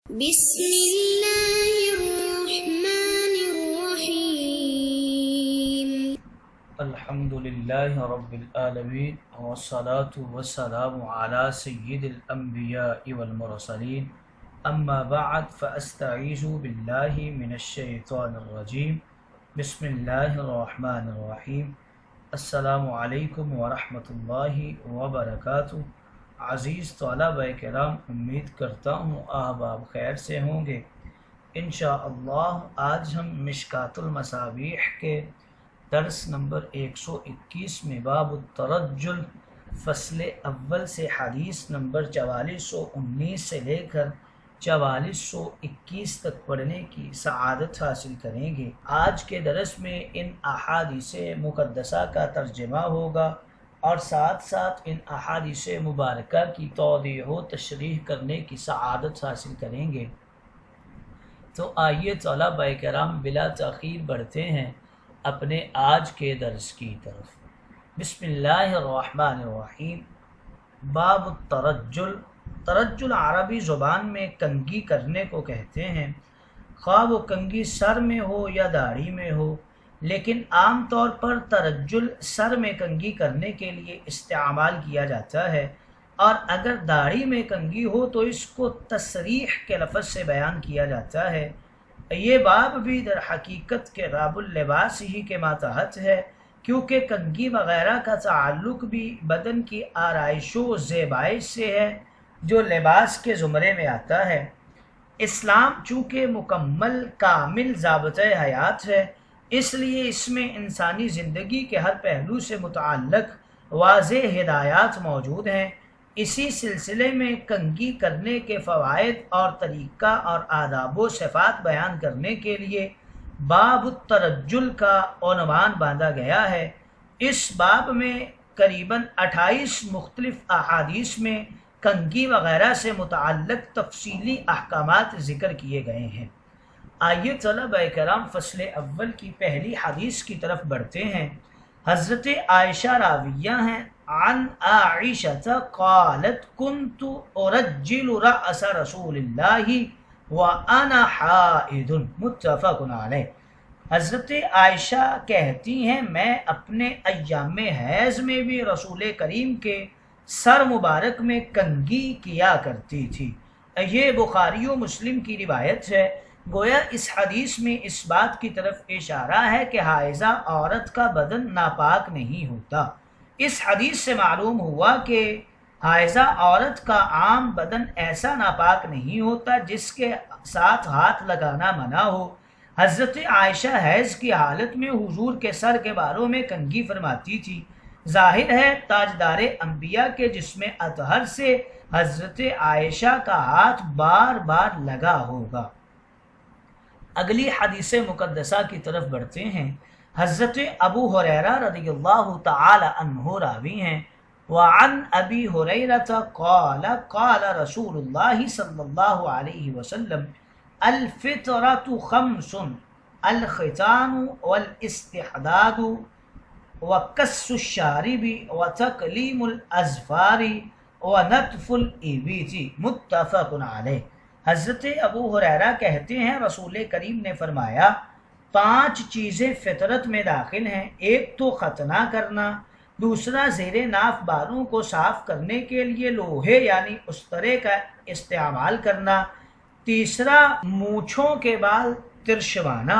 بسم اللہ الرحمن الرحیم الحمدللہ رب العالمین والصلاة والسلام علی سید الانبیاء والمرسلین اما بعد فاستعیذ باللہ من الشیطان الرجیم بسم اللہ الرحمن الرحیم السلام علیکم ورحمۃ اللہ وبرکاتہ۔ عزیز طلبہ کرام، امید کرتا ہوں آپ خیر سے ہوں گے۔ انشاءاللہ آج ہم مشکات المصابیح کے درس نمبر 121 میں باب الترجل فصل اول سے حدیث نمبر 4419 سے لے کر 4421 تک پڑھنے کی سعادت حاصل کریں گے۔ آج کے درس میں ان احادیث مقدسہ کا ترجمہ ہوگا اور ساتھ ساتھ ان احادیث مبارکہ کی توضیح و تشریح کرنے کی سعادت حاصل کریں گے۔ تو آئیے طلبہ کرام بلا تاخیر بڑھتے ہیں اپنے آج کے درس کی طرف۔ بسم اللہ الرحمن الرحیم۔ باب الترجل۔ ترجل عربی زبان میں کنگھی کرنے کو کہتے ہیں، خواہ وہ کنگھی سر میں ہو یا داڑھی میں ہو، لیکن عام طور پر ترجل سر میں کنگھی کرنے کے لیے استعمال کیا جاتا ہے، اور اگر داڑھی میں کنگھی ہو تو اس کو تسریح کے لفظ سے بیان کیا جاتا ہے۔ یہ باب بھی در حقیقت کتاب اللباس ہی کے ماتحت ہے، کیونکہ کنگھی وغیرہ کا تعلق بھی بدن کی آرائش و زیبائش سے ہے جو لباس کے زمرے میں آتا ہے۔ اسلام چونکہ مکمل کامل ضابطۂ حیات ہے، اس لیے اس میں انسانی زندگی کے ہر پہلو سے متعلق واضح ہدایات موجود ہیں۔ اسی سلسلے میں کنگھی کرنے کے فوائد اور طریقہ اور آداب و صفات بیان کرنے کے لیے باب الترجل کا عنوان باندھا گیا ہے۔ اس باب میں قریباً 28 مختلف احادیث میں کنگھی وغیرہ سے متعلق تفصیلی احکامات ذکر کیے گئے ہیں۔ آئیے طلبہ کرام فصل اول کی پہلی حدیث کی طرف بڑھتے ہیں۔ حضرت عائشہ راویہ ہیں، عن عائشہ قالت كنت ارجل رأس رسول اللہ وانا حائض، متفق علیہ۔ حضرت عائشہ کہتی ہیں میں اپنے ایام حیض میں بھی رسول کریم کے سر مبارک میں کنگھی کیا کرتی تھی۔ یہ بخاری و مسلم کی روایت ہے۔ گویا اس حدیث میں اس بات کی طرف اشارہ ہے کہ حائضہ عورت کا بدن ناپاک نہیں ہوتا۔ اس حدیث سے معلوم ہوا کہ حائضہ عورت کا عام بدن ایسا ناپاک نہیں ہوتا جس کے ساتھ ہاتھ لگانا منع ہو۔ حضرت عائشہ حیض کی حالت میں حضور کے سر کے بالوں میں کنگھی فرماتی تھی۔ ظاہر ہے تاجدار انبیاء کے جسم اطہر سے حضرت عائشہ کا ہاتھ بار بار لگا ہوگا۔ اگلی حدیث مقدسہ کی طرف بڑھتے ہیں۔ حضرت ابو ہریرہ رضی اللہ تعالی عنہ راوی ہیں، وعن ابی ہریرہ قال قال رسول اللہ صلی اللہ علیہ وسلم الفطرۃ خمس، الختان والاستحداد وقص الشارب وتقلیم الاظفار ونتف الابط، متفق علیہ۔ حضرت ابو ہریرہ کہتے ہیں رسول کریم نے فرمایا 5 چیزیں فطرت میں داخل ہیں، ایک تو ختنہ کرنا، دوسرا زیر ناف بالوں کو صاف کرنے کے لیے لوہے یعنی استرے کا استعمال کرنا، تیسرا مونچھوں کے بال ترشوانا،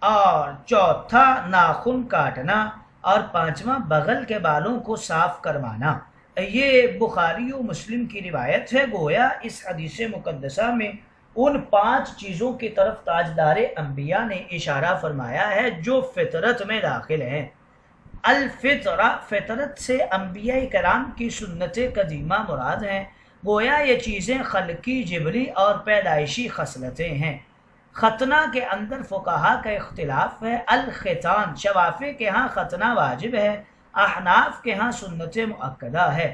اور چوتھا ناخن کاٹنا، اور پانچواں بغل کے بالوں کو صاف کروانا۔ یہ بخاری و مسلم کی روایت ہے۔ گویا اس حدیث مقدسہ میں ان 5 چیزوں کی طرف تاجدار انبیاء نے اشارہ فرمایا ہے جو فطرت میں داخل ہیں۔ الفطرہ، فطرت سے انبیاء کرام کی سنت قدیمہ مراد ہیں۔ گویا یہ چیزیں خلقی، جبلی اور پیدائشی خصلتیں ہیں۔ ختنہ کے اندر فقہا کا اختلاف ہے۔ الختان، شوافع کے ہاں ختنہ واجب ہے، احناف کے ہاں سنت مؤکدہ ہے۔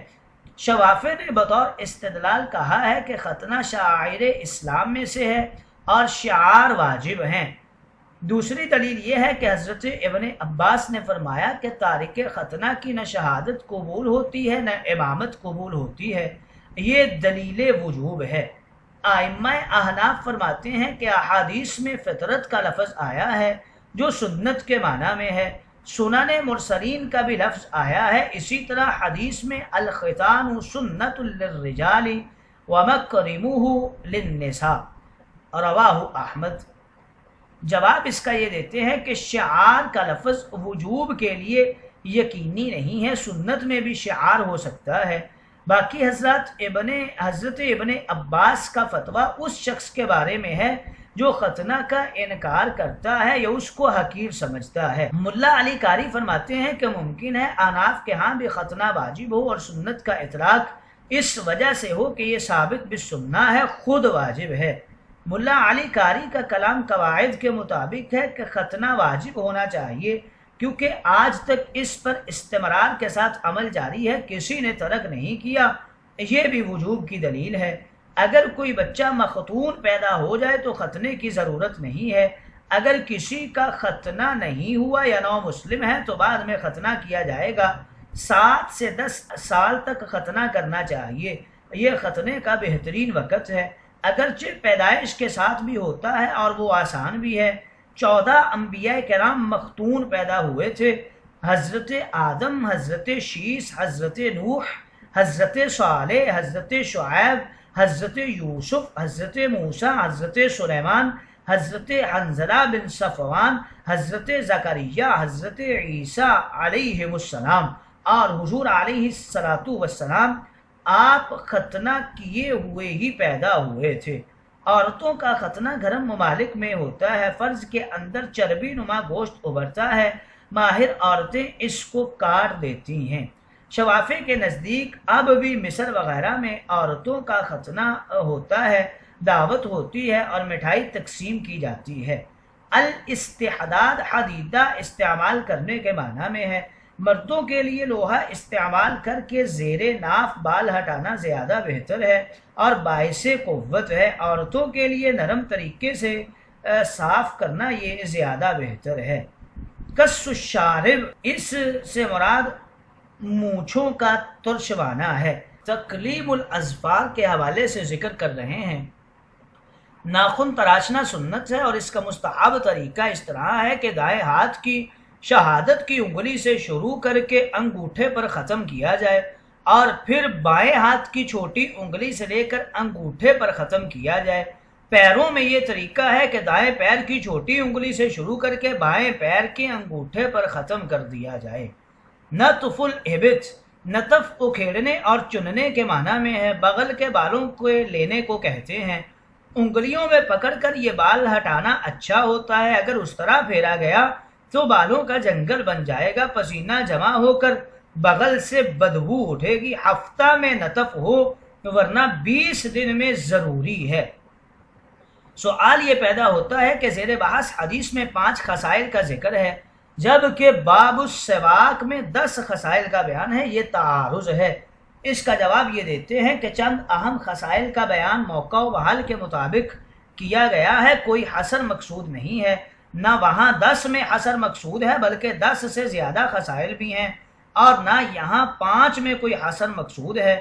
شوافع نے بطور استدلال کہا ہے کہ ختنہ شعائر اسلام میں سے ہے اور شعار واجب ہیں۔ دوسری دلیل یہ ہے کہ حضرت ابن عباس نے فرمایا کہ تارک ختنہ کی نہ شہادت قبول ہوتی ہے نہ امامت قبول ہوتی ہے۔ یہ دلیل وجوب ہے۔ آئمہ احناف فرماتے ہیں کہ احادیث میں فطرت کا لفظ آیا ہے جو سنت کے معنی میں ہے، سنن مرسلین کا بھی لفظ آیا ہے، اسی طرح حدیث میں الختان سنت للرجال ومکرموہ للنساء رواہ احمد۔ جواب اس کا یہ دیتے ہیں کہ شعار کا لفظ وجوب کے لیے یقینی نہیں ہے، سنت میں بھی شعار ہو سکتا ہے۔ باقی حضرت ابن عباس کا فتویٰ اس شخص کے بارے میں ہے جو ختنہ کا انکار کرتا ہے یا اس کو حقیر سمجھتا ہے۔ ملا علی قاری فرماتے ہیں کہ ممکن ہے احناف کے ہاں بھی ختنہ واجب ہو اور سنت کا اطلاق اس وجہ سے ہو کہ یہ ثابت بالسنہ ہے، خود واجب ہے۔ ملا علی قاری کا کلام قواعد کے مطابق ہے کہ ختنہ واجب ہونا چاہیے، کیونکہ آج تک اس پر استمرار کے ساتھ عمل جاری ہے، کسی نے ترک نہیں کیا، یہ بھی وجوب کی دلیل ہے۔ اگر کوئی بچہ مختون پیدا ہو جائے تو ختنے کی ضرورت نہیں ہے، اگر کسی کا ختنہ نہیں ہوا یا نو مسلم ہے تو بعد میں ختنہ کیا جائے گا۔ 7 سے 10 سال تک ختنہ کرنا چاہیے، یہ ختنے کا بہترین وقت ہے، اگرچہ پیدائش کے ساتھ بھی ہوتا ہے اور وہ آسان بھی ہے۔ 14 انبیاء کرام مختون پیدا ہوئے تھے، حضرت آدم، حضرت شیس، حضرت نوح، حضرت صالح، حضرت شعیب، حضرت یوسف، حضرت موسیٰ، حضرت سلیمان، حضرت حنظلہ بن صفوان، حضرت زکریا، حضرت عیسیٰ علیہ السلام اور حضور علیہ السلام آپ ختنہ کیے ہوئے ہی پیدا ہوئے تھے۔ عورتوں کا ختنہ گرم ممالک میں ہوتا ہے، فرض کے اندر چربی نما گوشت ابھرتا ہے، ماہر عورتیں اس کو کاٹ دیتی ہیں۔ شوافی کے نزدیک اب بھی مصر وغیرہ میں عورتوں کا ختنہ ہوتا ہے، دعوت ہوتی ہے اور مٹھائی تقسیم کی جاتی ہے۔ الاستحداد حدیدہ استعمال کرنے کے معنی میں ہے، مردوں کے لیے لوہا استعمال کر کے زیر ناف بال ہٹانا زیادہ بہتر ہے اور باعث قوت ہے، عورتوں کے لیے نرم طریقے سے صاف کرنا یہ زیادہ بہتر ہے۔ کس الشارب، اس سے مراد مونچھوں کا ترشوانہ ہے۔ تقلیم الاظفار کے حوالے سے ذکر کر رہے ہیں، ناخن تراشنا سنت ہے اور اس کا مستحب طریقہ اس طرح ہے کہ دائیں ہاتھ کی شہادت کی انگلی سے شروع کر کے انگوٹھے پر ختم کیا جائے اور پھر بائیں ہاتھ کی چھوٹی انگلی سے لے کر انگوٹھے پر ختم کیا جائے۔ پیروں میں یہ طریقہ ہے کہ دائیں پیر کی چھوٹی انگلی سے شروع کر کے بائیں پیر کے انگوٹھے پر ختم کر دیا جائے۔ نطف الابط، نطف اکھیڑنے اور چننے کے معنی میں ہے، بغل کے بالوں کو لینے کو کہتے ہیں۔ انگلیوں میں پکڑ کر یہ بال ہٹانا اچھا ہوتا ہے، اگر اس طرح پھیرا گیا تو بالوں کا جنگل بن جائے گا، پسینہ جمع ہو کر بغل سے بدبو اٹھے گی۔ ہفتہ میں نطف ہو ورنہ 20 دن میں ضروری ہے۔ سوال یہ پیدا ہوتا ہے کہ زیر بحث حدیث میں 5 خصائل کا ذکر ہے جبکہ باب السواک میں 10 خصائل کا بیان ہے، یہ تعارض ہے۔ اس کا جواب یہ دیتے ہیں کہ چند اہم خصائل کا بیان موقع و حال کے مطابق کیا گیا ہے، کوئی حصر مقصود نہیں ہے، نہ وہاں 10 میں حصر مقصود ہے بلکہ 10 سے زیادہ خصائل بھی ہیں، اور نہ یہاں 5 میں کوئی حصر مقصود ہے۔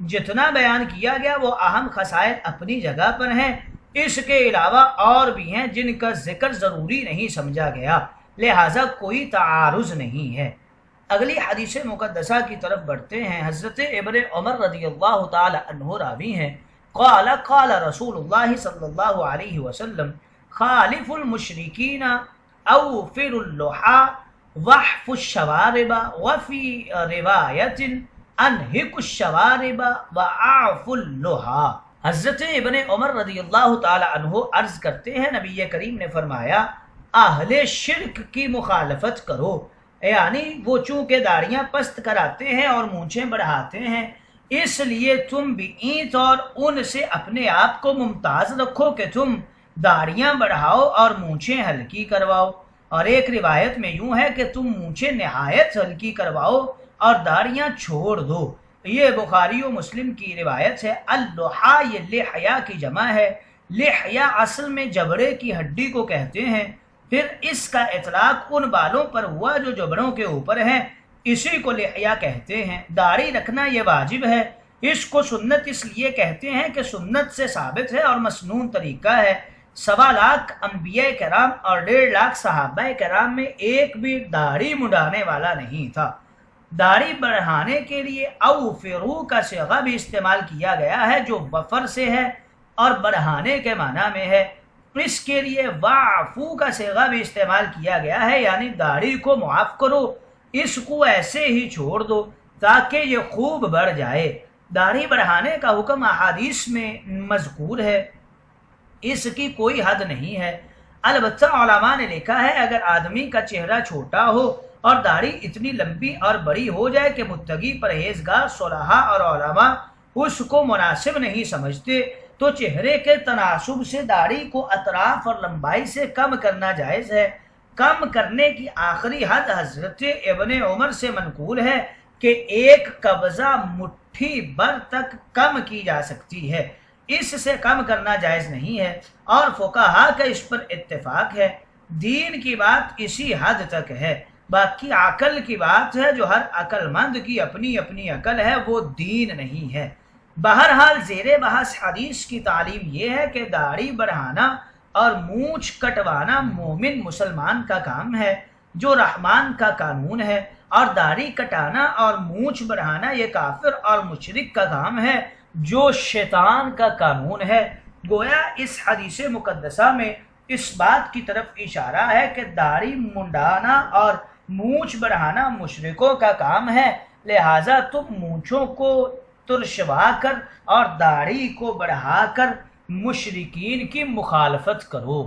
جتنا بیان کیا گیا وہ اہم خصائل اپنی جگہ پر ہیں، اس کے علاوہ اور بھی ہیں جن کا ذکر ضروری نہیں سمجھا گیا، لہٰذا کوئی تعارض نہیں ہے۔ اگلی حدیث مقدسہ کی طرف بڑھتے ہیں۔ حضرت ابن عمر رضی اللہ تعالی عنہ راوی ہیں، قال قال رسول اللہ صلی اللہ علیہ وسلم خالف المشرکین اوفر اللحى وحف الشوارب وفی روایت انہک الشوارب واعف اللحى۔ حضرت ابن عمر رضی اللہ تعالی عنہ عرض کرتے ہیں، نبی کریم نے فرمایا اہل شرک کی مخالفت کرو، یعنی وہ چونکہ داڑیاں پست کراتے ہیں اور مونچھیں بڑھاتے ہیں، اس لیے تم بھی اینت اور ان سے اپنے آپ کو ممتاز رکھو کہ تم داڑیاں بڑھاؤ اور مونچھیں ہلکی کرواؤ۔ اور ایک روایت میں یوں ہے کہ تم مونچھیں نہایت ہلکی کرواؤ اور داڑیاں چھوڑ دو، یہ بخاری و مسلم کی روایت ہے۔ اللحیٰ یہ لحیہ کی جمع ہے، لحیہ اصل میں جبڑے کی ہڈی کو کہتے ہیں، پھر اس کا اطلاق ان بالوں پر ہوا جو جبڑوں کے اوپر ہیں، اسی کو لحیہ کہتے ہیں۔ داڑھی رکھنا یہ واجب ہے، اس کو سنت اس لیے کہتے ہیں کہ سنت سے ثابت ہے اور مسنون طریقہ ہے۔ 1.25 لاکھ انبیاء کرام اور 1.5 لاکھ صحابہ کرام میں ایک بھی داڑھی منڈانے والا نہیں تھا۔ داڑھی بڑھانے کے لیے اوفرو کا صیغہ بھی استعمال کیا گیا ہے جو وفر سے ہے اور بڑھانے کے معنی میں ہے۔ اس کے لیے واعفو کا صیغہ بھی استعمال کیا گیا ہے، یعنی داڑھی کو معاف کرو، اس کو ایسے ہی چھوڑ دو تاکہ یہ خوب بڑھ جائے۔ داڑھی بڑھانے کا حکم احادیث میں مذکور ہے، اس کی کوئی حد نہیں ہے۔ البتہ علماء نے لکھا ہے اگر آدمی کا چہرہ چھوٹا ہو اور داڑھی اتنی لمبی اور بڑی ہو جائے کہ متقی پرہیزگار صلحاء اور علماء اس کو مناسب نہیں سمجھتے تو چہرے کے تناسب سے داڑھی کو اطراف اور لمبائی سے کم کرنا جائز ہے۔ کم کرنے کی آخری حد حضرت ابن عمر سے منقول ہے کہ ایک قبضہ مٹھی بھر تک کم کی جا سکتی ہے، اس سے کم کرنا جائز نہیں ہے، اور فقہاء کا اس پر اتفاق ہے۔ دین کی بات اسی حد تک ہے، باقی عقل کی بات ہے، جو ہر عقل مند کی اپنی اپنی عقل ہے، وہ دین نہیں ہے۔ بہرحال زیر بحث حدیث کی تعلیم یہ ہے کہ داڑھی بڑھانا اور مونچھ کٹوانا مومن مسلمان کا کام ہے جو رحمان کا قانون ہے، اور داڑھی کٹانا اور مونچھ بڑھانا یہ کافر اور مشرک کا کام ہے جو شیطان کا قانون ہے۔ گویا اس حدیث مقدسہ میں اس بات کی طرف اشارہ ہے کہ داڑھی منڈانا اور مونچھ بڑھانا مشرکوں کا کام ہے، لہٰذا تم مونچھوں کو ترشوا کر اور داڑھی کو بڑھا کر مشرکین کی مخالفت کرو۔